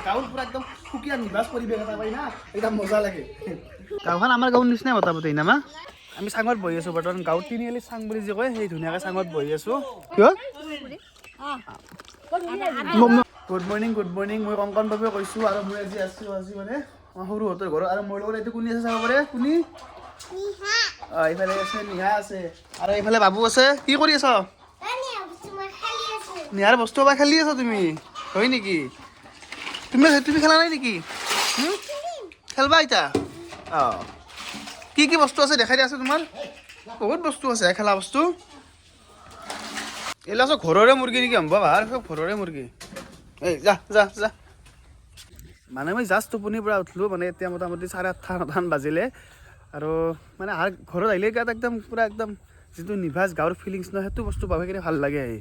গাঁৱৰ পুৰা একদম সুকীয়া নিভাঁজ পৰিৱেশ এটা পাই না একদম মজা লাগে গাঁওখন আমাৰ গাঁৱৰ নিচিনাই মোটামুটি নামা আমি চাঙত বহি আছোঁ বৰ্তমান গাঁৱত তিনিআলি চাং বুলি যে কয় সেই ধুনীয়াকৈ চাঙত বহি আছোঁ কিয় গুড মৰ্ণিং মই কংকন বাবে কৈছোঁ আৰু মই আজি মানে সৰুহঁতৰ ঘৰত আৰু মোৰ লগত এইটো কোনে আছে চাব পাৰে কোনে এইফালে আছে নিহা আছে আৰু এইফালে বাবু আছে কি কৰি আছ নিহাৰ বস্তু বা খেলি আছা তুমি হয় নেকি তুমি খেলা নাই নেকি খেলবা এতিয়া অঁ কি বস্তু আছে দেখাই দিয়া আছে তোমাৰ বহুত বস্তু আছে খেলা বস্তু এইবিলাক চব ঘৰৰে মুৰ্গী নেকি সম্ভৱ আৰু চব ঘৰৰে মুৰ্গী এই যা মানে মই জাষ্ট টোপনিৰ পৰা উঠিলোঁ মানে এতিয়া মোটামুটি 8:30-9মান বাজিলে আৰু মানে ঘৰত আহিলে গাত একদম পূৰা একদম যিটো নিভাঁজ গাঁৱৰ ফিলিংছ নহয় সেইটো বস্তু পাব কিনে ভাল লাগে আহি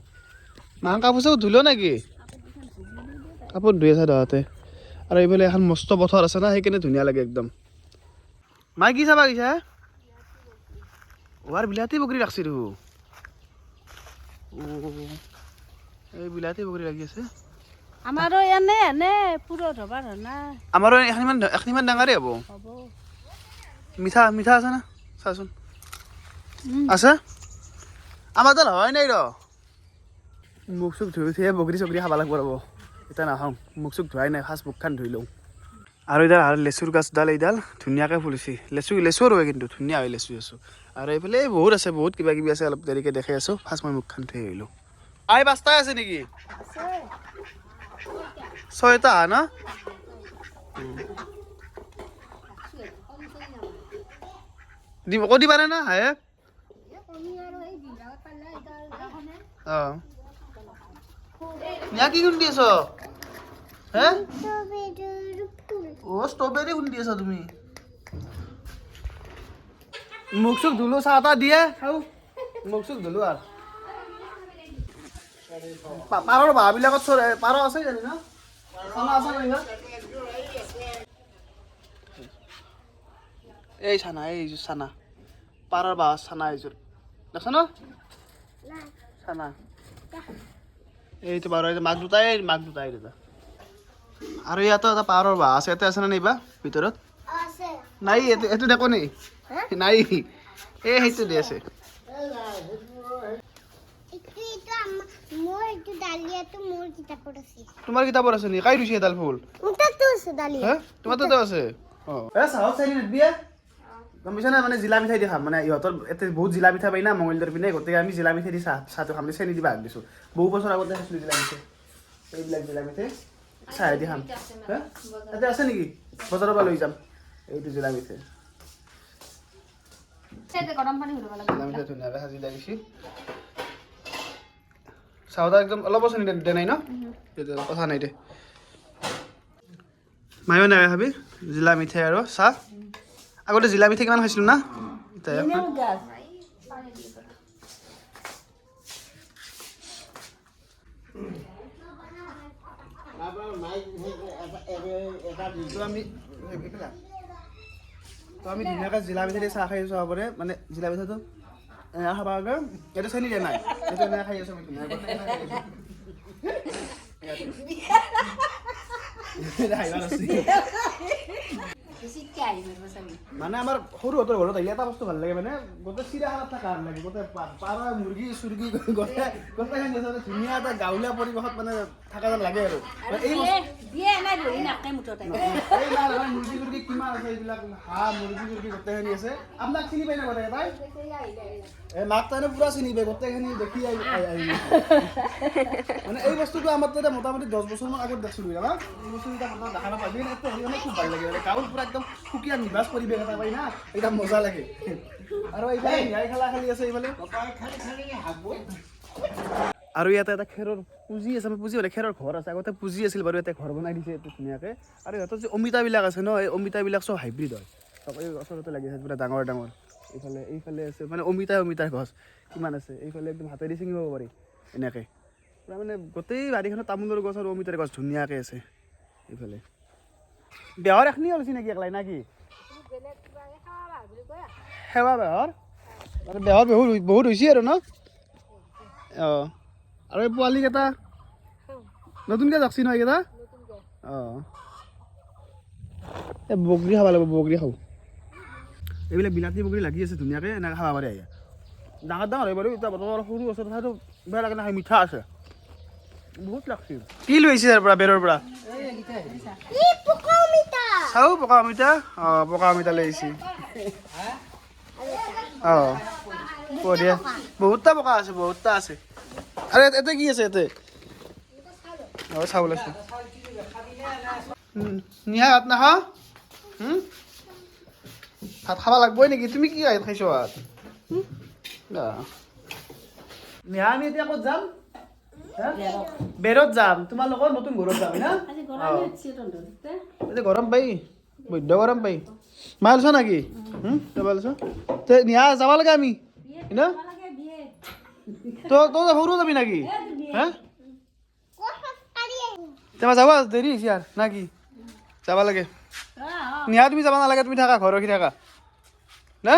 মাহঁত কাপোৰ চাপোৰ ধুলেও নেকি কাপোৰ ধুই আছে তহঁতে আৰু এইফালে এখন মস্ত পথাৰ আছে না সেইকাৰণে ধুনীয়া লাগে একদম মায়ে কি চাবা গৈছা আৰু বিলাতী বগৰী ৰাখছি দেখোন এই বিলাতী বগৰী লাগি আছে আমাৰো এনে পুৰত হবাৰ না আমাৰো এখনিমান ডাঙৰে হ'ব মিঠা আছে না চাচোন আছে আমাৰ তাত হয় নাই মুখ চুখ ধুই উঠিয়ে বগৰী চগৰী খাব লাগিব ৰ'ব এতিয়া নাখাওঁ মুখ চুখ ধুৱাই নাই ফাৰ্ষ্ট মুখখন ধুই লওঁ আৰু এইডাল আৰু লেচুৰ গছডাল এইডাল ধুনীয়াকৈ ফুলিছে লেচু ৰয় কিন্তু ধুনীয়া হয় লেচু আৰু এইফালে বহুত আছে বহুত কিবা কিবি আছে অলপ দেৰিকৈ দেখাই আছোঁ ফাৰ্ষ্ট মই মুখখন ধুই আহিলোঁ 5টাই আছে নেকি 6টা ন কৈ দিবানে না হায়ে অঁ নিয়া কি খুন্দি আছ হে অ' ষ্ট্ৰবেৰী খুন্দি আছা তুমি মুখ চুখ ধুলো চাহ তাহ দিয়ে খাওঁ মুখ চুখ ধুলো আৰু পাৰৰ বাঁহবিলাকত পাৰ আছে জানি ন চানা আছে ন এই চানা এইযোৰ চানা পাৰৰ বাঁহ চানা এইযোৰ দেখছ ন চানা এইটো বাৰু মাক দুটাই দাদা আৰু ইয়াতো এটা পাৰৰ বাঁহ আছে ইয়াতে আছে নে নাইবা ভিতৰত নাই এইটো দেখো নি নাই সেইটো দি আছে তোমাৰ কিতাপত আছে নি কাই ৰুইছে এডাল ফুল তোমাৰ তাতে আছে চাহত চাই নিদিয়ে গম পাইছা না মানে জিলা মিঠাই দি খাম মানে ইহঁতৰ ইয়াতে বহুত জিলা মিঠাই পাই না মঙলদৈৰ পিনে গতিকে আমি জিলা মিঠাই দি চাহটো খাম চেনি দিবা হাক দিছোঁ বহু বছৰ আগতে খাইছিলোঁ জিলা মিঠাই এইবিলাক জিলা মিঠাই চাহে দি খাম তাতে আছে নেকি বজাৰৰ পৰা লৈ যাম এইটো জিলা মিঠাই জিলা মিঠাই ধুনীয়াকৈ সাজি লাগিছে চাহত একদম অলপ চেনি দে নাই ন কথা নাই দে মায়ো নাই খাবি জিলা মিঠাই আৰু চাহ আগতে জিলা মিঠাই কিমান খাইছিলোঁ না আমি ধুনীয়াকৈ জিলা মিঠাই দি চাহ খাই আছোঁ চাব পাৰে মানে জিলা মিঠাইটো খাব এইটো চেনি দিয়া নাই এইটো এনেকৈ খাই আছোঁ মানে আমাৰ সৰুহঁতৰ ঘৰত আহিলে এটা বস্তু ভাল লাগে মানে গোটেই চিৰিয়াখানাত থকা ভাল লাগে গোটেই পাৰ মুৰ্গী চুৰ্গী গোটেইখিনি ধুনীয়া এটা গাঁৱলীয়া পৰিৱেশত মানে থকা যেন লাগে আৰু মুৰ্গী চুৰ্গী কিমান আছে এইবিলাক হাঁহ মুৰ্গী চুৰ্গী গোটেইখিনি আছে আপোনাক চিনি পাই না গোটেই এটাই মাক তাৰমানে পুৰা চিনি পায় গোটেইখিনি দেখি মানে এই বস্তুটো আমাৰ তাতে মোটামুটি 10 বছৰমান আগত দেখিছিলোঁ এই বস্তু এটা দেখা নাপায় খুব ভাল লাগে মানে গাঁৱৰ পুৰা একদম সুকীয়া নিভাঁজ পৰিৱেশ এটা পাই না একদম মজা লাগে আৰু এইফালে নিয়াই খেলা খেলি আছে এইফালে আৰু ইয়াতে এটা খেৰৰ পুঁজি আছে আমি পুঁজি মানে খেৰৰ ঘৰ আছে আগতে পুঁজি আছিল বাৰু ইয়াতে ঘৰ বনাই দিছে এইটো ধুনীয়াকৈ আৰু সিহঁতৰ যে অমিতাবিলাক আছে ন এই অমিতাবিলাক চব হাইব্ৰিড হয় এই ওচৰতে লাগি আছে পুৰা ডাঙৰ এইফালে আছে মানে অমিতাৰ গছ কিমান আছে এইফালে একদম হাতেদি ছিঙিব পাৰি এনেকৈ পূৰা মানে গোটেই বাৰীখনত তামোলৰ গছ আৰু অমিতাৰ গছ ধুনীয়াকৈ আছে এইফালে বেহৰ এখনি ওলাইছে নেকি একলাই না কি সেৱা বেহৰ বেহৰ বহুত হৈছে আৰু ন অঁ আৰু এই পোৱালিকেইটা নতুনকৈ যাকছি ন এইকেইটা অঁ এই বগৰী খাব লাগিব বগৰী খাওঁ এইবিলাক বিলাতী বগৰী লাগি আছে ধুনীয়াকৈ এনেকৈ খাব পাৰি আহি ডাঙৰ ডাঙৰ হৈ বাৰু এতিয়া বৰ্তমান অলপ সৰু আছে তথাপিতো বেয়া লাগে নহয় মিঠা আছে বহুত লাগছি কি লৈ আহিছে তাৰ পৰা বেৰৰ পৰা চাওঁ পকা অমিতা অঁ পকা অমিতা লৈ আহিছে অঁ বঢ়িয়া বহুতটা পকা আছে বহুতটা আছে আৰু ইয়াতে কি আছে ইয়াতে অঁ চাউল আছে নিহা ভাত নাখাওঁ ভাত খাব লাগবই নেকি তুমি কি খাইছ ভাত নিহা আমি এতিয়া ক'ত যাম বেৰত যাম তোমালোকৰ নতুন ঘৰত যাম না এতিয়া গৰম পাই বৈদ্য গৰম পাই মাল আছ নেকি যাব আছ নিহা যাব লাগে আমি না তই সৰু যাবি নাকি হা তোমাৰ যাব দেৰি হৈছে আৰু না কি যাব লাগে নিহা তুমি যাব নালাগে তুমি থাকা ঘৰ ৰখি থাকা না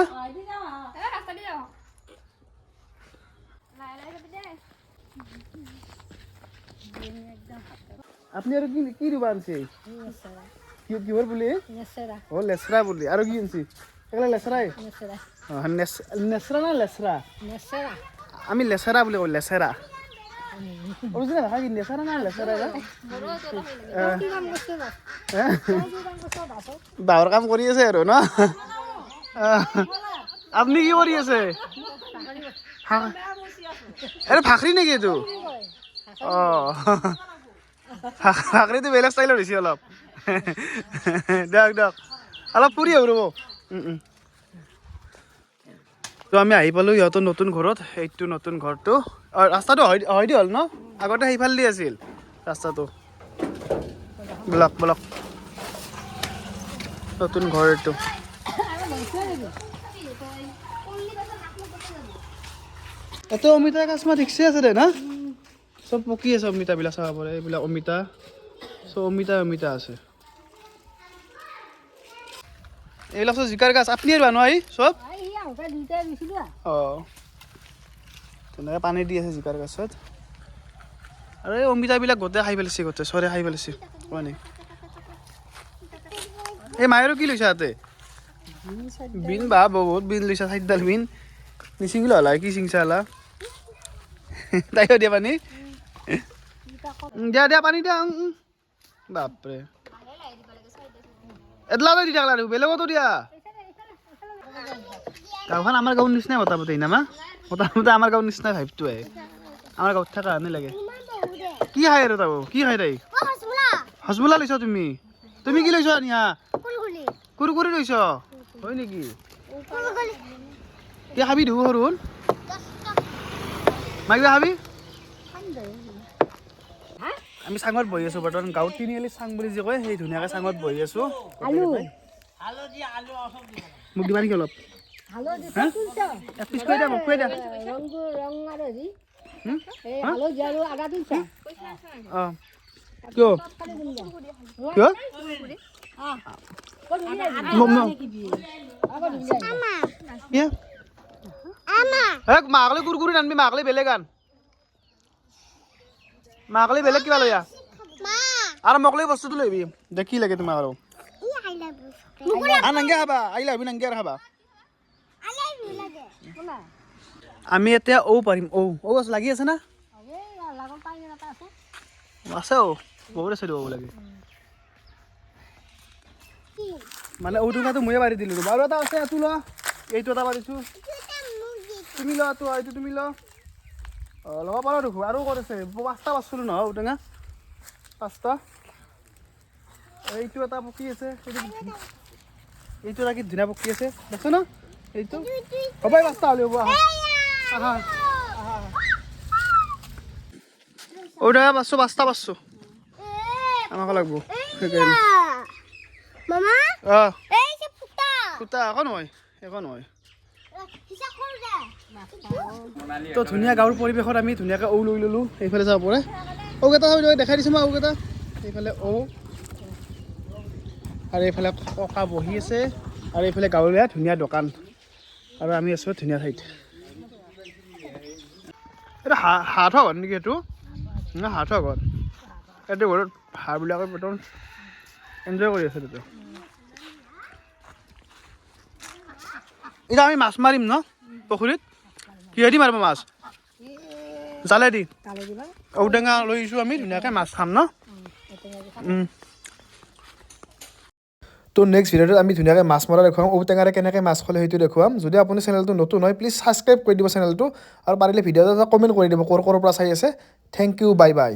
আপনি আৰু কি কি ৰুবা আনছে কিহৰ বুলি অ লেচৰা বুলি আৰু কি আনছি এগলা লেচৰাই নেচৰা না লেচৰা আমি লেচৰা বুলি কওঁ লেচৰা অৰিজিনেল ভাষা কি লেচৰা না লেচৰা বাহৰ কাম কৰি আছে আৰু ন আপুনি কি কৰি আছে আৰে ফাখৰি নেকি এইটো অঁ ফাখৰিটো বেলেগ ষ্টাইলৰ হৈছে অলপ দিয়ক দিয়ক অলপ ফুৰি আহোঁ ৰ'ব তো আমি আহি পালোঁ ইহঁতৰ নতুন ঘৰত এইটো নতুন ঘৰটো ৰাস্তাটো হয় দি হ'ল ন আগতে সেইফালে আছিল ৰাস্তাটো ব্লক ব্লক নতুন ঘৰ এইটো এত অমিতা গাছমা ঠিকছে আছে দে না সব পকি আছে অমিতাবিলাক চাব পাৰে এইবিলাক অমিতা সব অমিতা আছে এইবিলাক সব জিকাৰ গাছ আপুনি আৰু মানুহ আহি চব অঁ তেনেকৈ পানী দি আছে জিকাৰ গাছত আৰু এই অমিতাবিলাক গোটেই খাই পেলাইছে গোটেই চৰে খাই পেলাইছে পানী এই মায়েৰো কি লৈছা তাতে বিন বা বহুত বিন লৈছা 4ডাল বিন নিচিঙিলা হলা কি চিংচা হলা তাইও দিয়া পানী দিয়া পানী দিয়া বাপৰে এডলালৈ দি থাকলা বেলেগতো দিয়া গাঁওখন আমাৰ গাঁৱৰ নিচিনাই মোটামুটি নামা মোটামুটি আমাৰ গাঁৱৰ নিচিনাই ভাইবটো আহে আমাৰ গাঁৱত থকা হেনে লাগে কি খাই আৰু তাও কি খাই তাই হজমোলা লৈছ তুমি কি লৈছ নিহা কুৰকুৰি লৈছ হয় নেকি কি খাবি ধু সৰুণ মাইবা খাবি আমি চাঙত বহি আছো বৰ্তমান গাঁৱত তিনিআলি চাং বুলি যে কয় সেই ধুনীয়াকৈ চাঙত বহি আছো মোক দিবা নেকি অলপ মাকলে কুৰকুৰি নানবি মাকলে বেলেগ আন মাকলে বেলেগ কিবা লৈ আৰু মকলে বস্তুটো লৈবি দে কি লাগে তোমাক আৰু নাংগে খাবা আহিলে ভাবি নাংগে আৰু খাবা আমি এতিয়া পাৰিম গছ লাগি আছে না আছে বহুত আছে দিব লাগে মানে টুকাটো ময়ে পাৰি দিলোঁ আৰু এটা আছে এইটো লোৱা এইটো এটা পাৰিছোঁ তুমি লোৱা তো এইটো তুমি লোৱা অঁ ল'ব পাৰা দেখোন আৰু কৰিছে 5টা পাইছিলোঁ নহয় ঔটেঙা 5টা এইটো এটা পকি আছে এইটো এটা কি ধুনীয়া পকি আছে দেখছ ন এইটো হ'ব 5টা হ'লে হ'ব আহা ঔটেঙা পাইছোঁ 5টা পাইছোঁ আমাক লাগব অঁ ফুটা একো নহয় তো ধুনীয়া গাঁৱৰ পৰিৱেশত আমি ধুনীয়াকৈ লৈ ল'লোঁ এইফালে যাব পাৰে কেইটা দেখাই দিছোঁ মই কেইটা এইফালে আৰু এইফালে ককা বহি আছে আৰু এইফালে গাঁৱলীয়া ধুনীয়া দোকান আৰু আমি আছোঁ ধুনীয়া ঠাইত এইটো হাঁহ ঘৰ নেকি এইটো হাঁহ ঘৰ এইটো ঘৰত হাঁহবিলাকৰ বৰ্তমান এনজয় কৰি আছে তাতে এতিয়া আমি মাছ মাৰিম ন পুখুৰীত কিহেদি মাৰিব মাছ জালে দি ঔটেঙা লৈ আহিছোঁ আমি ধুনীয়াকৈ মাছ খাম ন তো নেক্সট ভিডিঅ'টোত আমি ধুনীয়াকৈ মাছ মৰা দেখুৱাম ঔটেঙাৰে কেনেকৈ মাছ খোলে সেইটো দেখুৱাম যদি আপুনি চেনেলটো নতুন হয় প্লিজ ছাবস্ক্ৰাইব কৰি দিব চেনেলটো আৰু পাৰিলে ভিডিঅ'টো এটা কমেণ্ট কৰি দিব ক'ৰ পৰা চাই আছে থেংক ইউ বাই বাই